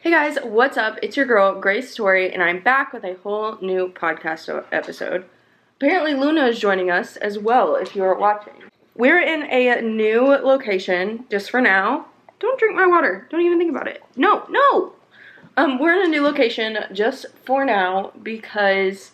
Hey guys, what's up? It's your girl, Grace Story, and I'm back with a whole new podcast episode. Apparently Luna is joining us as well, if you are watching. We're in a new location, just for now. Don't drink my water. Don't even think about it. No. We're in a new location just for now because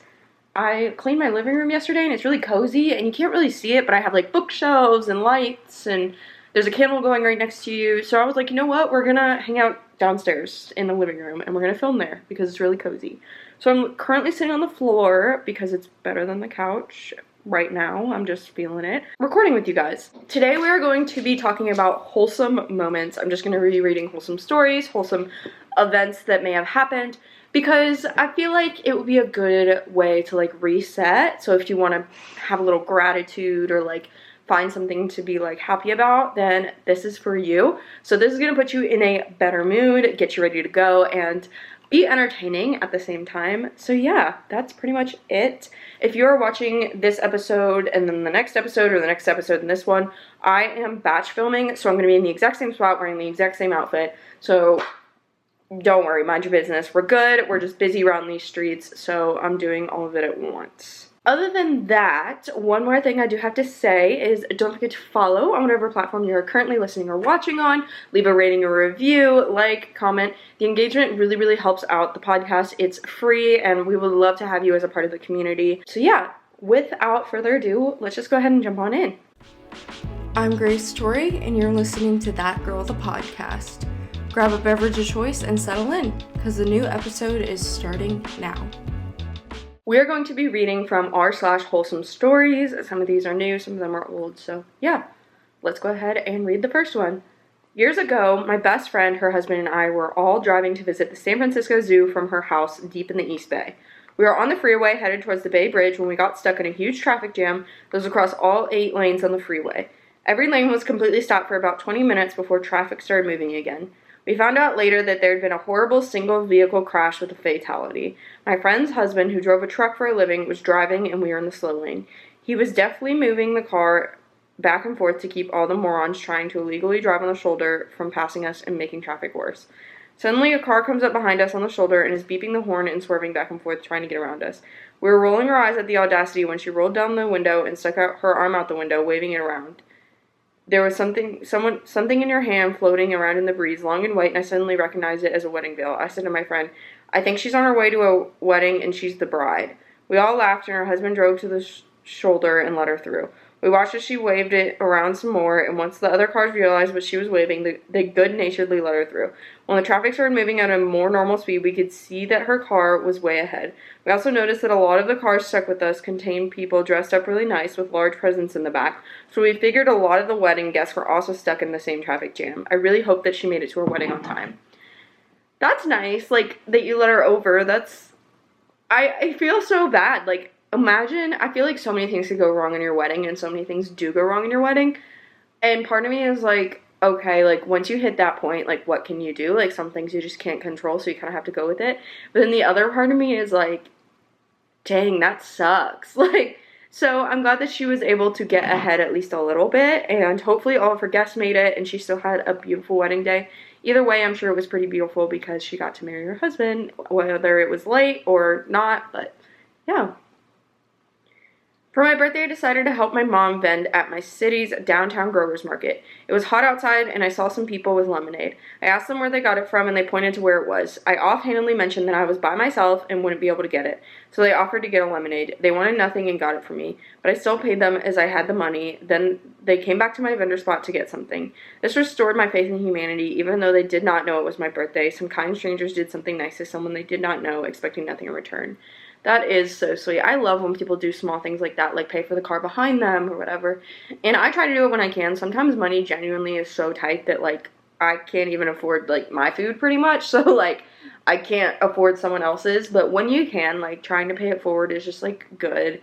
I cleaned my living room yesterday and it's really cozy and you can't really see it, but I have like bookshelves and lights and there's a candle going right next to you. So I was like, you know what? We're gonna hang out downstairs in the living room and we're gonna film there because it's really cozy. So I'm currently sitting on the floor because it's better than the couch right now. I'm just feeling it. Recording with you guys. Today we are going to be talking about wholesome moments. I'm just gonna be reading wholesome stories, wholesome events that may have happened, because I feel like it would be a good way to like reset. So if you want to have a little gratitude or like find something to be like happy about, then this is for you. So this is gonna put you in a better mood, get you ready to go, and be entertaining at the same time. So yeah, that's pretty much it. If you're watching this episode and then the next episode or the next episode and this one, I am batch filming, so I'm gonna be in the exact same spot wearing the exact same outfit. So don't worry, mind your business. We're good. We're just busy around these streets, so I'm doing all of it at once. Other than that, one more thing I do have to say is don't forget to follow on whatever platform you're currently listening or watching on. Leave a rating or review, like, comment. The engagement really helps out the podcast. It's free, and we would love to have you as a part of the community. So yeah, without further ado, let's just go ahead and jump on in. I'm Grace Story, and you're listening to That Girl, the podcast. Grab a beverage of choice and settle in, because the new episode is starting now. We're going to be reading from r/wholesome stories. Some of these are new, some of them are old, so yeah. Let's go ahead and read the first one. Years ago, my best friend, her husband, and I were all driving to visit the San Francisco Zoo from her house deep in the East Bay. We were on the freeway headed towards the Bay Bridge when we got stuck in a huge traffic jam that was across all 8 lanes on the freeway. Every lane was completely stopped for about 20 minutes before traffic started moving again. We found out later that there had been a horrible single-vehicle crash with a fatality. My friend's husband, who drove a truck for a living, was driving and we were in the slow lane. He was deftly moving the car back and forth to keep all the morons trying to illegally drive on the shoulder from passing us and making traffic worse. Suddenly, a car comes up behind us on the shoulder and is beeping the horn and swerving back and forth trying to get around us. We were rolling our eyes at the audacity when she rolled down the window and stuck out her arm out the window, waving it around. There was something in your hand floating around in the breeze, long and white, and I suddenly recognized it as a wedding veil. I said to my friend, I think she's on her way to a wedding and she's the bride. We all laughed and her husband drove to the shoulder and let her through. We watched as she waved it around some more, and once the other cars realized what she was waving, they good-naturedly let her through. When the traffic started moving at a more normal speed, we could see that her car was way ahead. We also noticed that a lot of the cars stuck with us contained people dressed up really nice with large presents in the back, so we figured a lot of the wedding guests were also stuck in the same traffic jam. I really hope that she made it to her wedding on time. That's nice, like, that you let her over. I feel so bad, like, imagine, I feel like so many things could go wrong in your wedding, and so many things do go wrong in your wedding, and part of me is like, okay, like, once you hit that point, like, what can you do? Like, some things you just can't control, so you kind of have to go with it, but then the other part of me is like, dang, that sucks, like, so I'm glad that she was able to get ahead at least a little bit, and hopefully all of her guests made it, and she still had a beautiful wedding day. Either way, I'm sure it was pretty beautiful because she got to marry her husband, whether it was late or not, but yeah. For my birthday, I decided to help my mom vend at my city's downtown growers market. It was hot outside, and I saw some people with lemonade. I asked them where they got it from, and they pointed to where it was. I offhandedly mentioned that I was by myself and wouldn't be able to get it, so they offered to get a lemonade. They wanted nothing and got it for me, but I still paid them as I had the money. Then they came back to my vendor spot to get something. This restored my faith in humanity, even though they did not know it was my birthday. Some kind strangers did something nice to someone they did not know, expecting nothing in return. That is so sweet. I love when people do small things like that, like pay for the car behind them or whatever. And I try to do it when I can. Sometimes money genuinely is so tight that, like, I can't even afford, like, my food pretty much. So, like, I can't afford someone else's. But when you can, like, trying to pay it forward is just, like, good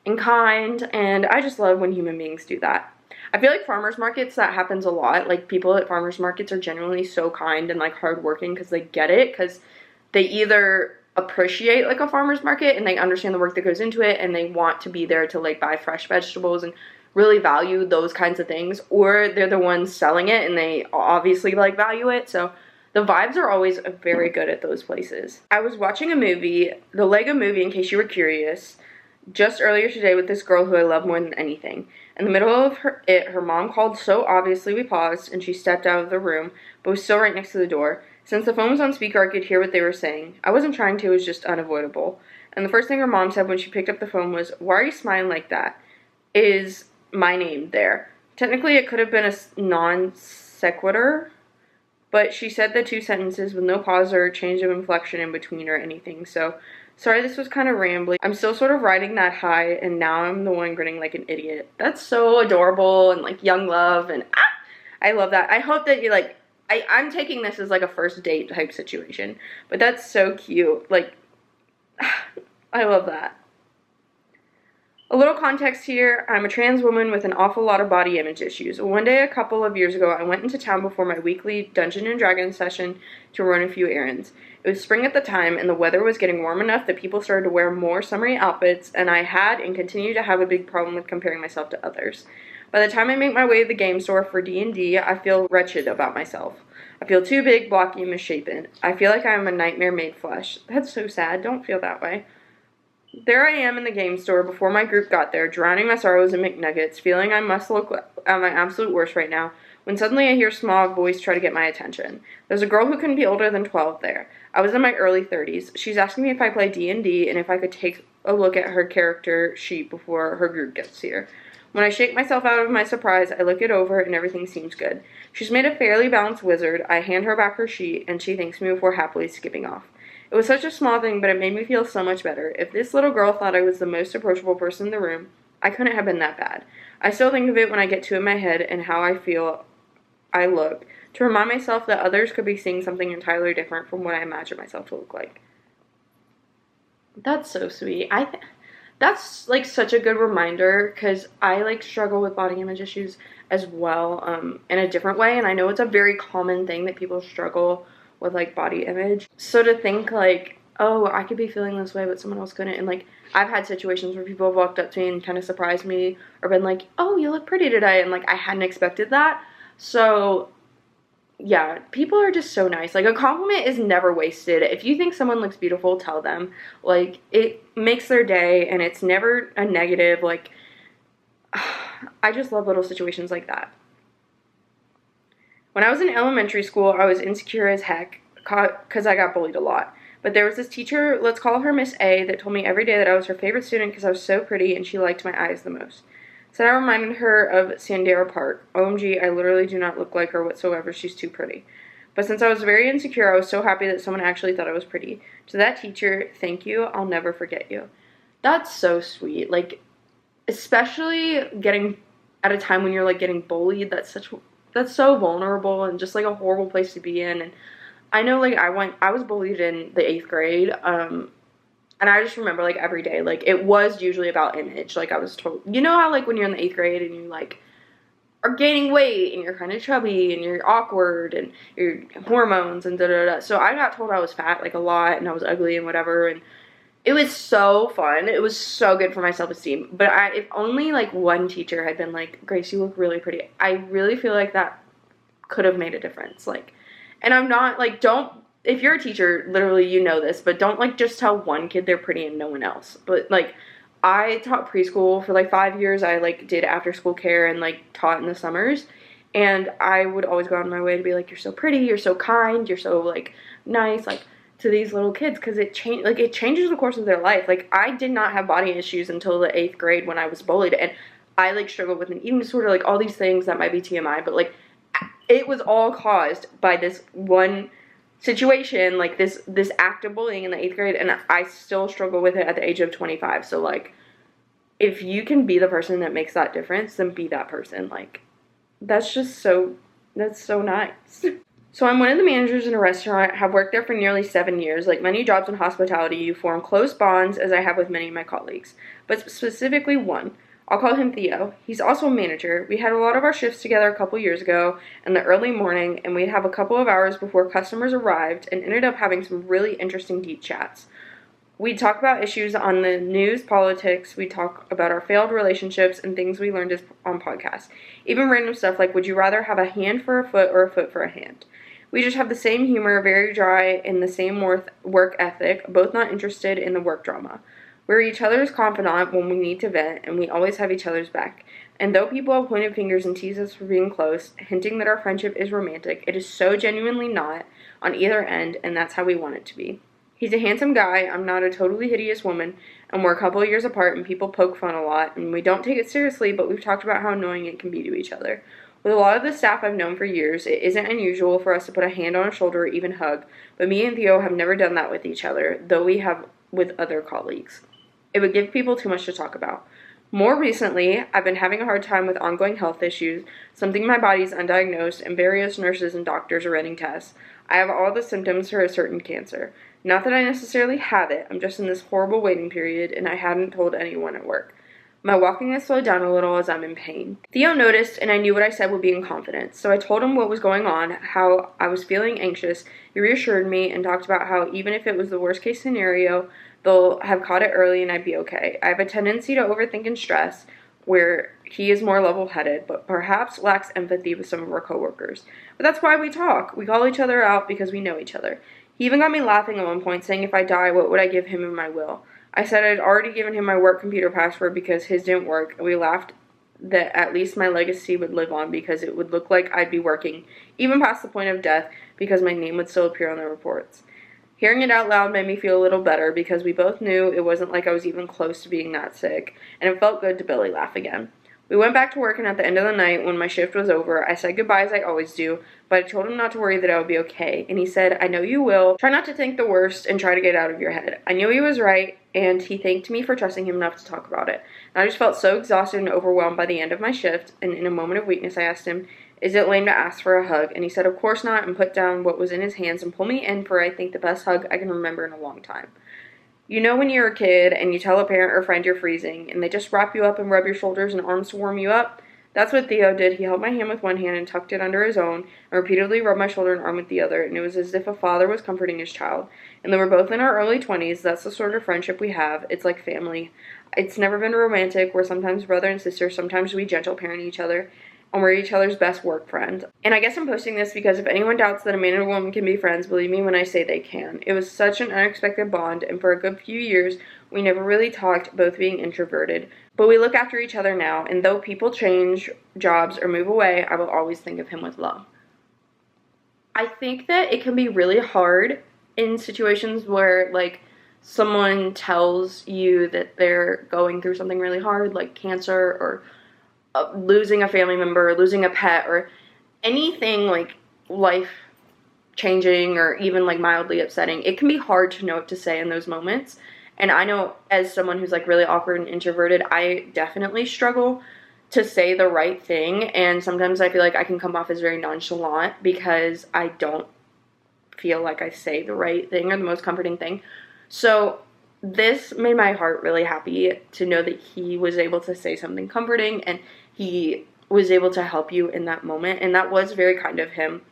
and kind. And I just love when human beings do that. I feel like farmers markets, that happens a lot. Like, people at farmers markets are genuinely so kind and, like, hardworking because they get it. Because they either appreciate like a farmer's market and they understand the work that goes into it and they want to be there to like buy fresh vegetables and really value those kinds of things, or they're the ones selling it and they obviously like value it. So The vibes are always very good at those places. I was watching a movie, the Lego Movie, in case you were curious, just earlier today with this girl who I love more than anything. In the middle of her mom called, so obviously we paused, and she stepped out of the room, but was still right next to the door. Since the phone was on speaker, I could hear what they were saying. I wasn't trying to, it was just unavoidable. And the first thing her mom said when she picked up the phone was, "Why are you smiling like that? Is my name there?" Technically, it could have been a non sequitur, but she said the two sentences with no pause or change of inflection in between or anything. So, sorry this was kind of rambling. I'm still sort of riding that high, and now I'm the one grinning like an idiot. That's so adorable and like young love, and I love that. I hope that you like, I'm taking this as like a first date type situation, but that's so cute. Like, I love that. A little context here, I'm a trans woman with an awful lot of body image issues. One day a couple of years ago, I went into town before my weekly Dungeons & Dragons session to run a few errands. It was spring at the time, and the weather was getting warm enough that people started to wear more summery outfits, and I had and continue to have a big problem with comparing myself to others. By the time I make my way to the game store for D&D, I feel wretched about myself. I feel too big, blocky, and misshapen. I feel like I am a nightmare made flesh. That's so sad. Don't feel that way. There I am in the game store before my group got there, drowning my sorrows in McNuggets, feeling I must look at my absolute worst right now, when suddenly I hear a small voice try to get my attention. There's a girl who couldn't be older than 12 there. I was in my early 30s. She's asking me if I play D&D and if I could take a look at her character sheet before her group gets here. When I shake myself out of my surprise, I look it over and everything seems good. She's made a fairly balanced wizard. I hand her back her sheet and she thanks me before happily skipping off. It was such a small thing, but it made me feel so much better. If this little girl thought I was the most approachable person in the room, I couldn't have been that bad. I still think of it when I get to in my head and how I feel I look, to remind myself that others could be seeing something entirely different from what I imagine myself to look like. That's so sweet. That's like such a good reminder, because I like struggle with body image issues as well, in a different way, and I know it's a very common thing that people struggle with like body image. So to think like, oh, I could be feeling this way but someone else couldn't, and like I've had situations where people have walked up to me and kind of surprised me or been like, "Oh, you look pretty today," and like I hadn't expected that. So yeah, people are just so nice. Like, a compliment is never wasted. If you think someone looks beautiful, tell them. Like, it makes their day and it's never a negative. Like, I just love little situations like that. When I was in elementary school, I was insecure as heck because I got bullied a lot. But there was this teacher, let's call her Miss A, that told me every day that I was her favorite student because I was so pretty and she liked my eyes the most. So I reminded her of Sandera Park. OMG, I literally do not look like her whatsoever. She's too pretty. But since I was very insecure, I was so happy that someone actually thought I was pretty. To that teacher, thank you. I'll never forget you. That's so sweet. Like, especially getting at a time when you're like getting bullied, that's so vulnerable and just like a horrible place to be in. And I know, like, I was bullied in the 8th grade, and I just remember, like, every day, like, it was usually about image. Like, I was told, you know how, like, when you're in the 8th grade and you, like, are gaining weight and you're kind of chubby and you're awkward and your hormones and da-da-da. So I got told I was fat, like, a lot, and I was ugly and whatever, and it was so fun. It was so good for my self-esteem. But if only, like, one teacher had been like, "Grace, you look really pretty." I really feel like that could have made a difference. Like, and I'm not, like, if you're a teacher, literally, you know this, but don't, like, just tell one kid they're pretty and no one else. But, like, I taught preschool for, like, 5 years. I, like, did after-school care and, like, taught in the summers. And I would always go out of my way to be like, "You're so pretty, you're so kind, you're so, like, nice," like, to these little kids, because it changes the course of their life. Like, I did not have body issues until the 8th grade when I was bullied. And I, like, struggled with an eating disorder, like, all these things that might be TMI. But, like, it was all caused by this one situation, like this act of bullying in the 8th grade, and I still struggle with it at the age of 25. So, like, if you can be the person that makes that difference, then be that person. Like, that's so nice. So I'm one of the managers in a restaurant, have worked there for nearly 7 years. Like many jobs in hospitality, you form close bonds, as I have with many of my colleagues, but specifically one. I'll call him Theo. He's also a manager. We had a lot of our shifts together a couple years ago in the early morning, and we'd have a couple of hours before customers arrived and ended up having some really interesting deep chats. We'd talk about issues on the news, politics, we'd talk about our failed relationships and things we learned on podcasts. Even random stuff like, would you rather have a hand for a foot or a foot for a hand? We just have the same humor, very dry, and the same work ethic, both not interested in the work drama. We're each other's confidant when we need to vent, and we always have each other's back. And though people have pointed fingers and teased us for being close, hinting that our friendship is romantic, it is so genuinely not on either end, and that's how we want it to be. He's a handsome guy, I'm not a totally hideous woman, and we're a couple of years apart and people poke fun a lot, and we don't take it seriously, but we've talked about how annoying it can be to each other. With a lot of the staff I've known for years, it isn't unusual for us to put a hand on a shoulder or even hug, but me and Theo have never done that with each other, though we have with other colleagues. It would give people too much to talk about. More recently, I've been having a hard time with ongoing health issues, something my body's undiagnosed, and various nurses and doctors are running tests. I have all the symptoms for a certain cancer. Not that I necessarily have it, I'm just in this horrible waiting period, and I hadn't told anyone at work. My walking has slowed down a little as I'm in pain. Theo noticed, and I knew what I said would be in confidence, so I told him what was going on, how I was feeling anxious. He reassured me and talked about how even if it was the worst case scenario, they'll have caught it early and I'd be okay. I have a tendency to overthink and stress, where he is more level-headed, but perhaps lacks empathy with some of our coworkers. But that's why we talk. We call each other out because we know each other. He even got me laughing at one point, saying if I die, what would I give him in my will? I said I'd already given him my work computer password because his didn't work, and we laughed that at least my legacy would live on because it would look like I'd be working, even past the point of death, because my name would still appear on the reports. Hearing it out loud made me feel a little better because we both knew it wasn't like I was even close to being that sick, and it felt good to belly laugh again. We went back to work, and at the end of the night, when my shift was over, I said goodbye as I always do, but I told him not to worry, that I would be okay, and he said, I know you will. Try not to think the worst and try to get out of your head. I knew he was right, and he thanked me for trusting him enough to talk about it. And I just felt so exhausted and overwhelmed by the end of my shift, and in a moment of weakness, I asked him, is it lame to ask for a hug? And he said, of course not, and put down what was in his hands and pulled me in for, I think, the best hug I can remember in a long time. You know when you're a kid and you tell a parent or friend you're freezing, and they just wrap you up and rub your shoulders and arms to warm you up? That's what Theo did. He held my hand with one hand and tucked it under his own, and repeatedly rubbed my shoulder and arm with the other, and it was as if a father was comforting his child. And though we're both in our early 20s, that's the sort of friendship we have. It's like family. It's never been romantic. We're sometimes brother and sister, sometimes we gentle parent each other, and we're each other's best work friend. And I guess I'm posting this because if anyone doubts that a man and a woman can be friends, believe me when I say they can. It was such an unexpected bond, and for a good few years, we never really talked, both being introverted. But we look after each other now, and though people change jobs or move away, I will always think of him with love. I think that it can be really hard in situations where, like, someone tells you that they're going through something really hard, like cancer or losing a family member, or losing a pet, or anything like life-changing or even like mildly upsetting. It can be hard to know what to say in those moments. And I know as someone who's like really awkward and introverted, I definitely struggle to say the right thing. And sometimes I feel like I can come off as very nonchalant because I don't feel like I say the right thing or the most comforting thing. So this made my heart really happy to know that he was able to say something comforting and he was able to help you in that moment. And that was very kind of him.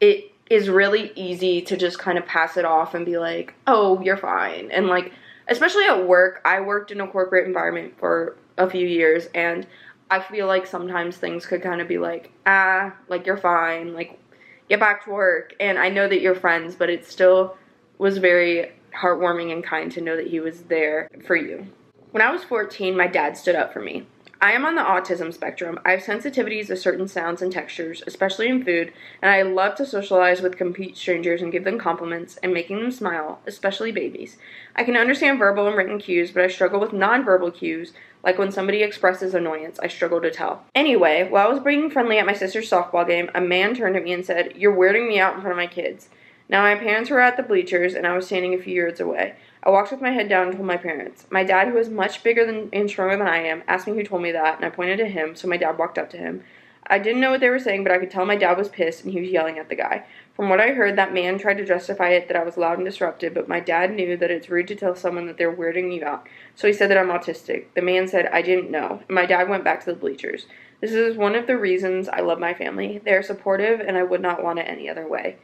It is really easy to just kind of pass it off and be like, oh, you're fine. And like, especially at work, I worked in a corporate environment for a few years, and I feel like sometimes things could kind of be like, like you're fine, like get back to work. And I know that you're friends, but it still was very heartwarming and kind to know that he was there for you. When I was 14, my dad stood up for me. I am on the autism spectrum. I have sensitivities to certain sounds and textures, especially in food, and I love to socialize with complete strangers and give them compliments and making them smile, especially babies. I can understand verbal and written cues, but I struggle with nonverbal cues, like when somebody expresses annoyance, I struggle to tell. Anyway, while I was being friendly at my sister's softball game, a man turned to me and said, "You're weirding me out in front of my kids." Now my parents were at the bleachers, and I was standing a few yards away. I walked with my head down and told my parents. My dad, who is much bigger and stronger than I am, asked me who told me that, and I pointed to him, so my dad walked up to him. I didn't know what they were saying, but I could tell my dad was pissed, and he was yelling at the guy. From what I heard, that man tried to justify it that I was loud and disruptive, but my dad knew that it's rude to tell someone that they're weirding you out, so he said that I'm autistic. The man said, I didn't know, and my dad went back to the bleachers. This is one of the reasons I love my family. They are supportive, and I would not want it any other way.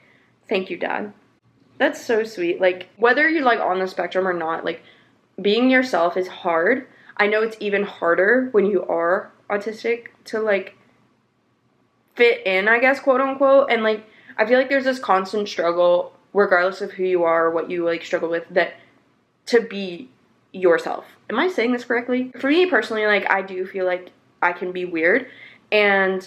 Thank you, Dad. That's so sweet. Like, whether you're, like, on the spectrum or not, like, being yourself is hard. I know it's even harder when you are autistic to, like, fit in, I guess, quote unquote. And, like, I feel like there's this constant struggle, regardless of who you are or what you, like, struggle with, that to be yourself. Am I saying this correctly? For me personally, like, I do feel like I can be weird, and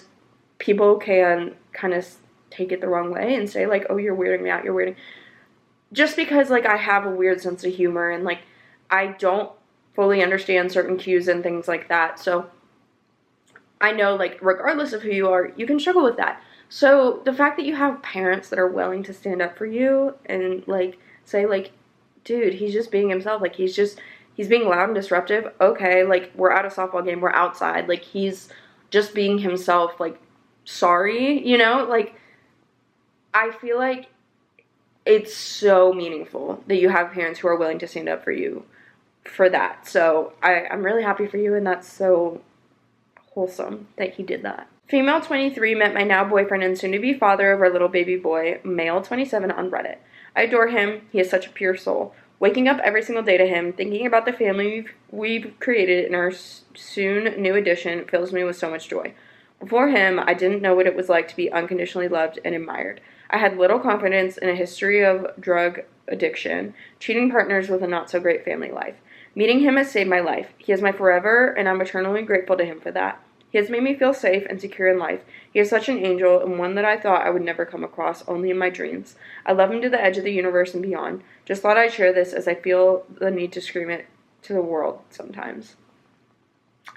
people can kind of take it the wrong way and say, like, oh, you're weirding me out, you're weirding. Just because, like, I have a weird sense of humor, and, like, I don't fully understand certain cues and things like that. So I know, like, regardless of who you are, you can struggle with that. So the fact that you have parents that are willing to stand up for you and, like, say, like, dude, he's just being himself. Like, he's being loud and disruptive. Okay, like, we're at a softball game. We're outside. Like, he's just being himself. Like, sorry, you know? Like, I feel like it's so meaningful that you have parents who are willing to stand up for you for that. So I'm really happy for you, and that's so wholesome that he did that. Female 23 met my now boyfriend and soon-to-be father of our little baby boy, male 27, on Reddit. I adore him. He is such a pure soul. Waking up every single day to him, thinking about the family we've created in our soon new addition fills me with so much joy. Before him, I didn't know what it was like to be unconditionally loved and admired. I had little confidence in a history of drug addiction, cheating partners with a not-so-great family life. Meeting him has saved my life. He is my forever, and I'm eternally grateful to him for that. He has made me feel safe and secure in life. He is such an angel, and one that I thought I would never come across, only in my dreams. I love him to the edge of the universe and beyond. Just thought I'd share this as I feel the need to scream it to the world sometimes.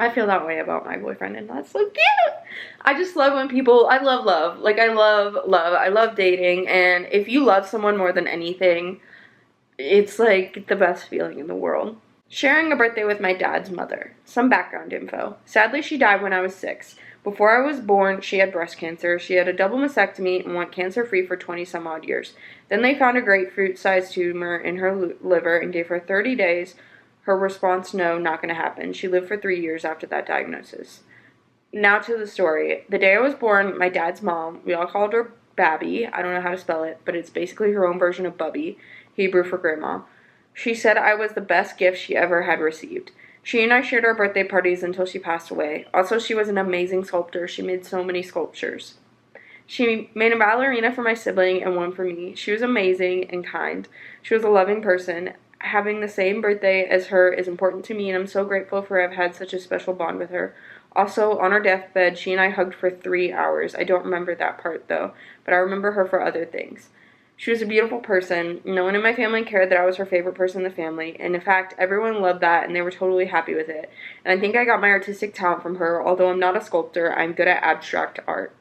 I feel that way about my boyfriend, and that's so cute. I just love when people, I love love. Like, I love love. I love dating, and if you love someone more than anything, it's like the best feeling in the world. Sharing a birthday with my dad's mother. Some background info. Sadly, she died when I was 6. Before I was born, she had breast cancer. She had a double mastectomy and went cancer-free for 20-some-odd years. Then they found a grapefruit-sized tumor in her liver and gave her 30 days. Her response, no, not going to happen. She lived for 3 years after that diagnosis. Now to the story. The day I was born, my dad's mom, we all called her Babby. I don't know how to spell it, but it's basically her own version of Bubby, Hebrew for grandma. She said I was the best gift she ever had received. She and I shared our birthday parties until she passed away. Also, she was an amazing sculptor. She made so many sculptures. She made a ballerina for my sibling and one for me. She was amazing and kind. She was a loving person. Having the same birthday as her is important to me, and I'm so grateful for I've had such a special bond with her. Also, on her deathbed, she and I hugged for 3 hours. I don't remember that part, though, but I remember her for other things. She was a beautiful person. No one in my family cared that I was her favorite person in the family, and in fact, everyone loved that, and they were totally happy with it. And I think I got my artistic talent from her. Although I'm not a sculptor, I'm good at abstract art.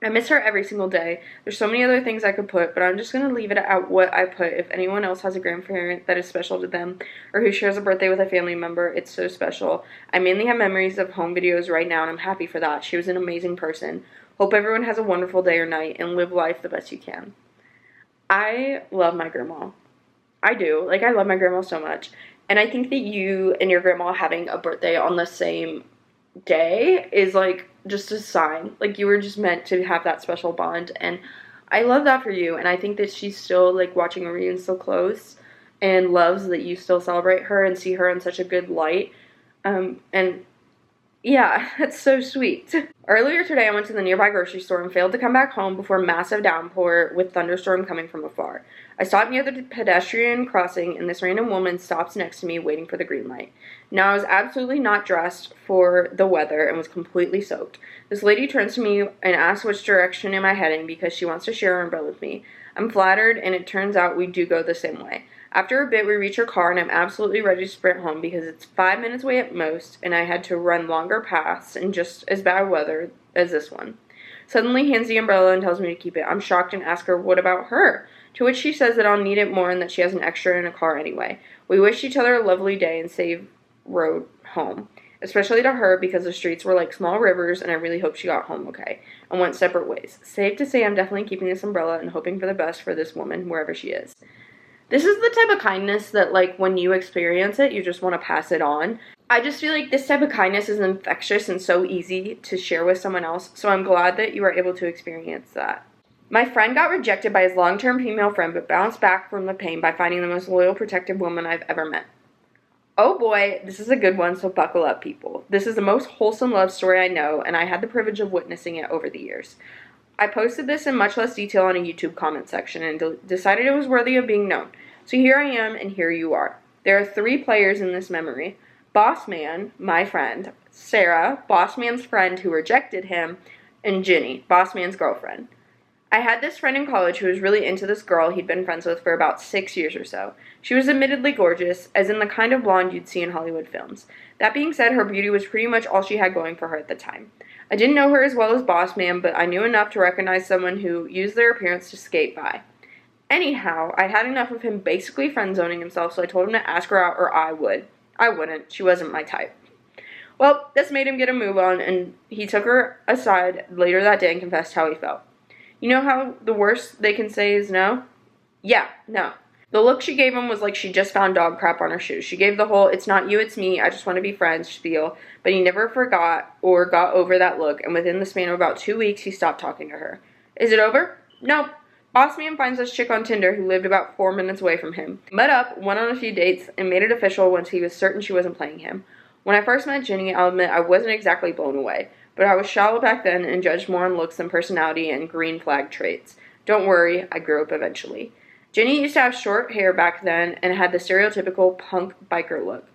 I miss her every single day. There's so many other things I could put, but I'm just going to leave it at what I put. If anyone else has a grandparent that is special to them, or who shares a birthday with a family member, it's so special. I mainly have memories of home videos right now, and I'm happy for that. She was an amazing person. Hope everyone has a wonderful day or night, and live life the best you can. I love my grandma. I do. Like, I love my grandma so much. And I think that you and your grandma having a birthday on the same day is, like, just a sign. Like, you were just meant to have that special bond. And I love that for you. And I think that she's still, like, watching a reunion so close and loves that you still celebrate her and see her in such a good light. And yeah, that's so sweet. Earlier today, I went to the nearby grocery store and failed to come back home before a massive downpour with thunderstorm coming from afar. I stopped near the pedestrian crossing, and this random woman stops next to me waiting for the green light. Now, I was absolutely not dressed for the weather and was completely soaked. This lady turns to me and asks which direction am I heading because she wants to share her umbrella with me. I'm flattered, and it turns out we do go the same way. After a bit, we reach her car, and I'm absolutely ready to sprint home because it's 5 minutes away at most, and I had to run longer paths in just as bad weather as this one. Suddenly hands the umbrella and tells me to keep it. I'm shocked and ask her, what about her? To which she says that I'll need it more and that she has an extra in a car anyway. We wished each other a lovely day and safe road home, especially to her because the streets were like small rivers, and I really hope she got home okay, and went separate ways. Safe to say I'm definitely keeping this umbrella and hoping for the best for this woman, wherever she is. This is the type of kindness that, like, when you experience it, you just want to pass it on. I just feel like this type of kindness is infectious and so easy to share with someone else, so I'm glad that you were able to experience that. My friend got rejected by his long-term female friend, but bounced back from the pain by finding the most loyal, protective woman I've ever met. Oh boy, this is a good one, so buckle up, people. This is the most wholesome love story I know, and I had the privilege of witnessing it over the years. I posted this in much less detail on a YouTube comment section and decided it was worthy of being known. So here I am, and here you are. There are 3 players in this memory. Boss Man, my friend, Sarah, Boss Man's friend who rejected him, and Ginny, Boss Man's girlfriend. I had this friend in college who was really into this girl he'd been friends with for about 6 years or so. She was admittedly gorgeous, as in the kind of blonde you'd see in Hollywood films. That being said, her beauty was pretty much all she had going for her at the time. I didn't know her as well as Boss Man, but I knew enough to recognize someone who used their appearance to skate by. Anyhow, I'd had enough of him basically friend-zoning himself, so I told him to ask her out or I would. I wouldn't. She wasn't my type. Well, this made him get a move on, and he took her aside later that day and confessed how he felt. You know how the worst they can say is no? Yeah, no. The look she gave him was like she just found dog crap on her shoes. She gave the whole, it's not you, it's me, I just want to be friends spiel, but he never forgot or got over that look, and within the span of about 2 weeks, he stopped talking to her. Is it over? Nope. Boss Man finds this chick on Tinder who lived about 4 minutes away from him. Met up, went on a few dates, and made it official once he was certain she wasn't playing him. When I first met Ginny, I'll admit I wasn't exactly blown away. But I was shallow back then and judged more on looks than personality and green flag traits. Don't worry, I grew up eventually. Ginny used to have short hair back then and had the stereotypical punk biker look.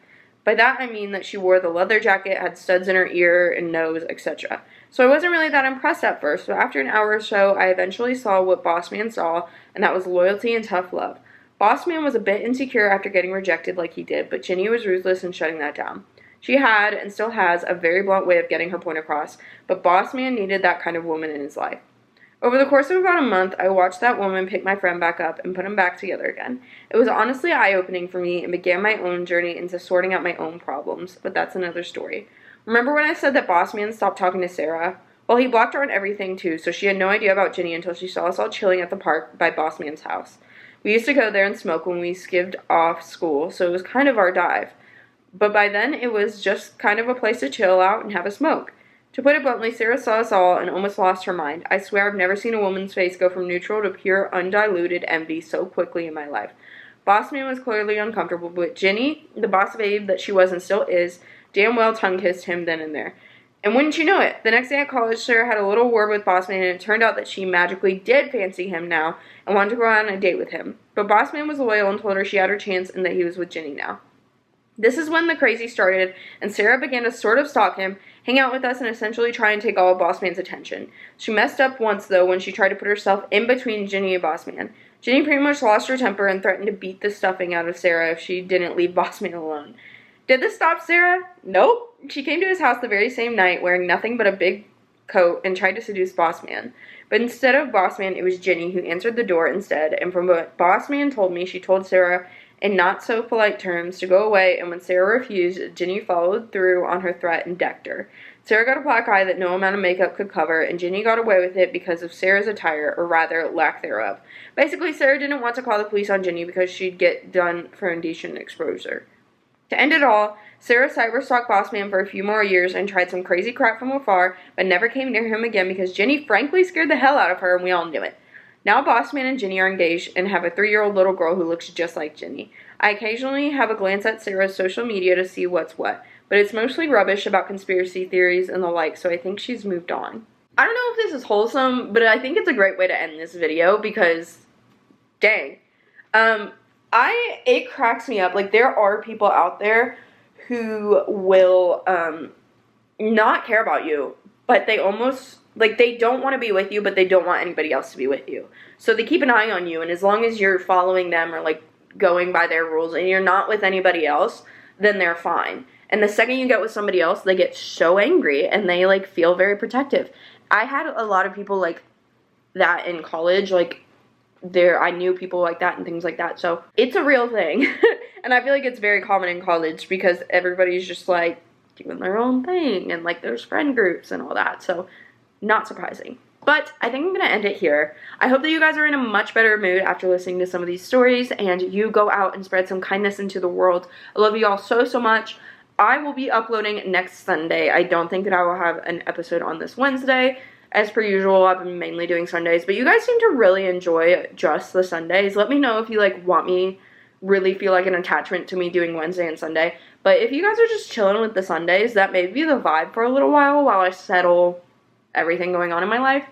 By that I mean that she wore the leather jacket, had studs in her ear and nose, etc. So I wasn't really that impressed at first, but after an hour or so, I eventually saw what Boss Man saw, and that was loyalty and tough love. Boss Man was a bit insecure after getting rejected like he did, but Ginny was ruthless in shutting that down. She had, and still has, a very blunt way of getting her point across, but Boss Man needed that kind of woman in his life. Over the course of about a month, I watched that woman pick my friend back up and put him back together again. It was honestly eye-opening for me and began my own journey into sorting out my own problems, but that's another story. Remember when I said that Boss Man stopped talking to Sarah? Well, he blocked her on everything too, so she had no idea about Ginny until she saw us all chilling at the park by Boss Man's house. We used to go there and smoke when we skivved off school, so it was kind of our dive. But by then, it was just kind of a place to chill out and have a smoke. To put it bluntly, Sarah saw us all and almost lost her mind. I swear I've never seen a woman's face go from neutral to pure, undiluted envy so quickly in my life. Boss Man was clearly uncomfortable, but Ginny, the boss babe that she was and still is, damn well tongue-kissed him then and there. And wouldn't you know it, the next day at college, Sarah had a little word with Boss Man, and it turned out that she magically did fancy him now and wanted to go on a date with him. But Boss Man was loyal and told her she had her chance and that he was with Ginny now. This is when the crazy started, and Sarah began to sort of stalk him, hang out with us, and essentially try and take all of Boss Man's attention. She messed up once, though, when she tried to put herself in between Ginny and Boss Man. Ginny pretty much lost her temper and threatened to beat the stuffing out of Sarah if she didn't leave Boss Man alone. Did this stop Sarah? Nope. She came to his house the very same night, wearing nothing but a big coat, and tried to seduce Boss Man. But instead of Boss Man, it was Ginny who answered the door instead, and from what Boss Man told me, she told Sarah in not-so-polite terms to go away, and when Sarah refused, Ginny followed through on her threat and decked her. Sarah got a black eye that no amount of makeup could cover, and Ginny got away with it because of Sarah's attire, or rather, lack thereof. Basically, Sarah didn't want to call the police on Ginny because she'd get done for indecent exposure. To end it all, Sarah cyberstalked Boss Man for a few more years and tried some crazy crap from afar, but never came near him again because Ginny frankly scared the hell out of her, and we all knew it. Now Boss Man and Ginny are engaged and have a 3-year-old little girl who looks just like Ginny. I occasionally have a glance at Sarah's social media to see what's what, but it's mostly rubbish about conspiracy theories and the like, so I think she's moved on. I don't know if this is wholesome, but I think it's a great way to end this video because, dang. It cracks me up. Like, there are people out there who will, not care about you, but they almost, like, they don't want to be with you, but they don't want anybody else to be with you. So they keep an eye on you, and as long as you're following them or, like, going by their rules and you're not with anybody else, then they're fine. And the second you get with somebody else, they get so angry, and they, like, feel very protective. I had a lot of people like that in college, like, I knew people like that and things like that, so it's a real thing. And I feel like it's very common in college because everybody's just, like, doing their own thing, and, like, there's friend groups and all that, so not surprising. But I think I'm going to end it here. I hope that you guys are in a much better mood after listening to some of these stories, and you go out and spread some kindness into the world. I love you all so, so much. I will be uploading next Sunday. I don't think that I will have an episode on this Wednesday. As per usual, I've been mainly doing Sundays, but you guys seem to really enjoy just the Sundays. Let me know if you, like, want me, really feel like an attachment to me doing Wednesday and Sunday. But if you guys are just chilling with the Sundays, that may be the vibe for a little while I settle everything going on in my life.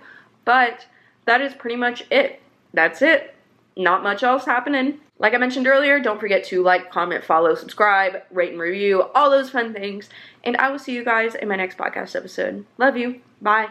But that is pretty much it. That's it. Not much else happening. Like I mentioned earlier, don't forget to like, comment, follow, subscribe, rate and review, all those fun things. And I will see you guys in my next podcast episode. Love you. Bye.